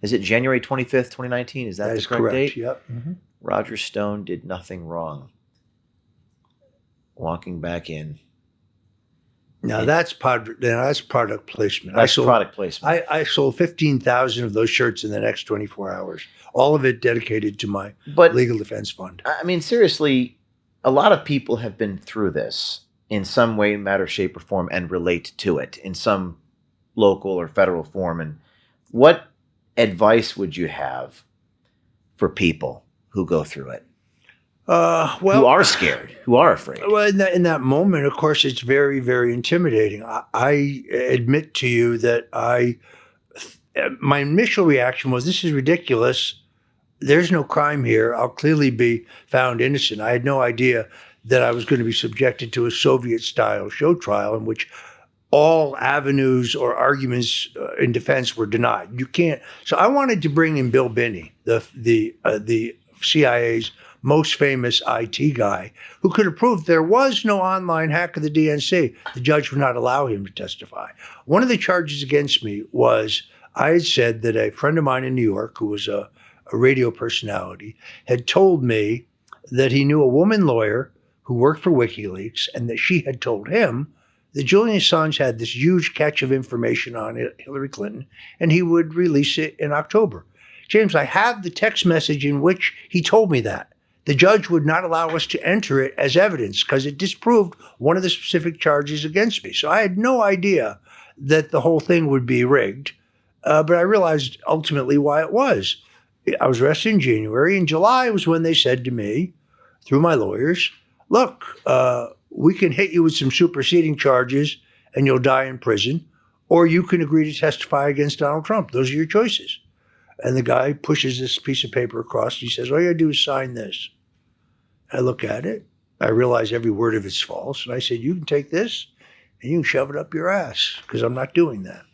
Is it January 25th, 2019? Is that the is correct correct. date? Yep. Mm-hmm. Roger Stone did nothing wrong. Walking back in. Now that's product placement. That's product placement. I sold 15,000 of those shirts in the next 24 hours. All of it dedicated to my legal defense fund. I mean, seriously, a lot of people have been through this in some way, matter, shape, or form and relate to it in some local or federal form. And what advice would you have for people who go through it? Who are scared, who are afraid. Well, in that moment, of course, it's very, very intimidating. I admit to you that my initial reaction was, this is ridiculous. There's no crime here. I'll clearly be found innocent. I had no idea that I was going to be subjected to a Soviet-style show trial in which all avenues or arguments in defense were denied. You can't. So I wanted to bring in Bill Binney, the CIA's most famous IT guy, who could have proved there was no online hack of the DNC. The judge would not allow him to testify. One of the charges against me was I had said that a friend of mine in New York, who was a radio personality, had told me that he knew a woman lawyer who worked for WikiLeaks and that she had told him that Julian Assange had this huge catch of information on Hillary Clinton and he would release it in October. James, I have the text message in which he told me that. The judge would not allow us to enter it as evidence because it disproved one of the specific charges against me. So I had no idea that the whole thing would be rigged, but I realized ultimately why it was. I was arrested in January. In July was when they said to me, through my lawyers, look, we can hit you with some superseding charges and you'll die in prison, or you can agree to testify against Donald Trump. Those are your choices. And the guy pushes this piece of paper across. And he says, all you got to do is sign this. I look at it. I realize every word of it's false. And I said, you can take this and you can shove it up your ass because I'm not doing that.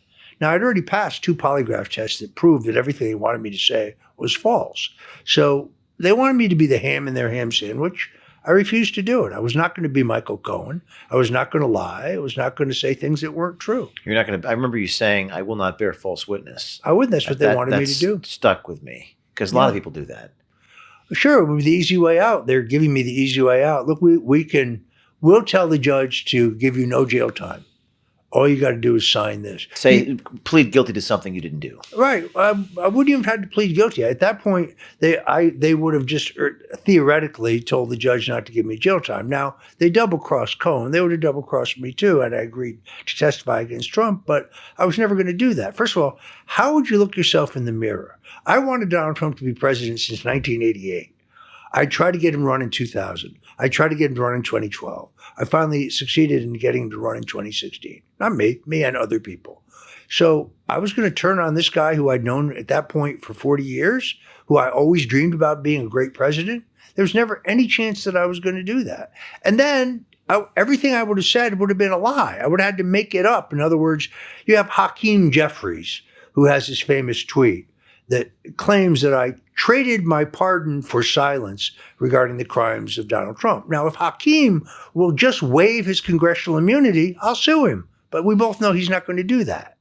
Now, I'd already passed 2 polygraph tests that proved that everything they wanted me to say was false. So they wanted me to be the ham in their ham sandwich. I refused to do it. I was not going to be Michael Cohen. I was not going to lie. I was not going to say things that weren't true. You're not going to. I remember you saying, I will not bear false witness. I wouldn't. That's what they wanted me to do. Stuck with me because a lot of people do that. Sure, it would be the easy way out. They're giving me the easy way out. Look, we'll tell the judge to give you no jail time. All you got to do is sign this. Plead guilty to something you didn't do. Right. I wouldn't even have had to plead guilty. At that point, they would have just theoretically told the judge not to give me jail time. Now, they double-crossed Cohen. They would have double-crossed me too had I agreed to testify against Trump, but I was never going to do that. First of all, how would you look yourself in the mirror? I wanted Donald Trump to be president since 1988. I tried to get him run in 2000. I tried to get him to run in 2012. I finally succeeded in getting him to run in 2016. Not me and other people. So I was going to turn on this guy who I'd known at that point for 40 years, who I always dreamed about being a great president. There was never any chance that I was going to do that. And then everything I would have said would have been a lie. I would have had to make it up. In other words, you have Hakeem Jeffries, who has this famous tweet that claims that I traded my pardon for silence regarding the crimes of Donald Trump. Now, if Hakeem will just waive his congressional immunity, I'll sue him. But we both know he's not going to do that.